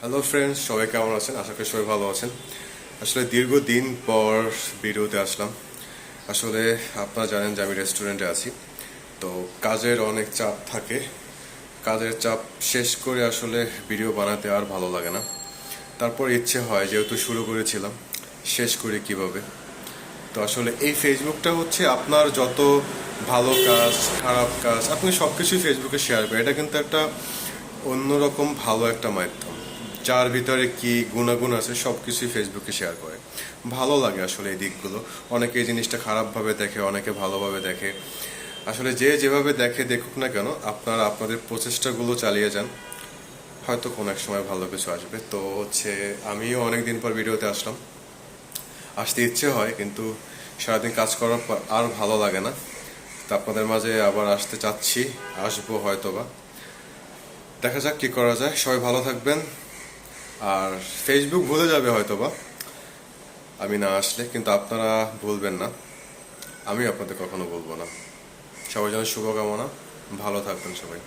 Hello friends, সবাই কেমন আছেন? আশা করি সবাই ভালো আছেন। আসলে দীর্ঘদিন পর ভিডিওতে আসলাম। আসলে আপনারা জানেন যে আমি রেস্টুরেন্টে আছি, তো কাজের অনেক চাপ থাকে। কাজের চাপ শেষ করে আসলে ভিডিও বানাতে আর ভালো লাগে না। তারপর ইচ্ছে হয়, যেহেতু শুরু করেছিলাম, শেষ করি কিভাবে। তো আসলে এই ফেসবুকটা হচ্ছে আপনার যত ভালো কাজ, খারাপ কাজ, আপনি সব কিছুই ফেসবুকে শেয়ার করেন। এটা কিন্তু একটা অন্যরকম ভালো একটা মাধ্যম, যার ভিতরে কি গুণাগুণ আছে সব কিছুই ফেসবুকে শেয়ার করে। ভালো লাগে আসলে এই দিকগুলো। অনেকে এই জিনিসটা খারাপভাবে দেখে, অনেকে ভালোভাবে দেখে। আসলে যে যেভাবে দেখে দেখুক না কেন, আপনারা আপনাদের প্রচেষ্টাগুলো চালিয়ে যান, হয়তো কোনো এক সময় ভালো কিছু আসবে। তো হচ্ছে আমিও অনেক দিন পর ভিডিওতে আসলাম। আসতে ইচ্ছে হয়, কিন্তু সারাদিন কাজ করার পর আর ভালো লাগে না। তো আপনাদের মাঝে আবার আসতে চাচ্ছি, আসবো হয়তোবা। দেখা যাক কি করা যায়। সবাই ভালো থাকবেন। আর ফেসবুক ভুলে যাবে হয়তোবা আমি না আসলে, কিন্তু আপনারা ভুলবেন না, আমি আপনাদের কখনো বলবো না। সবার জন্য শুভকামনা। ভালো থাকবেন সবাই।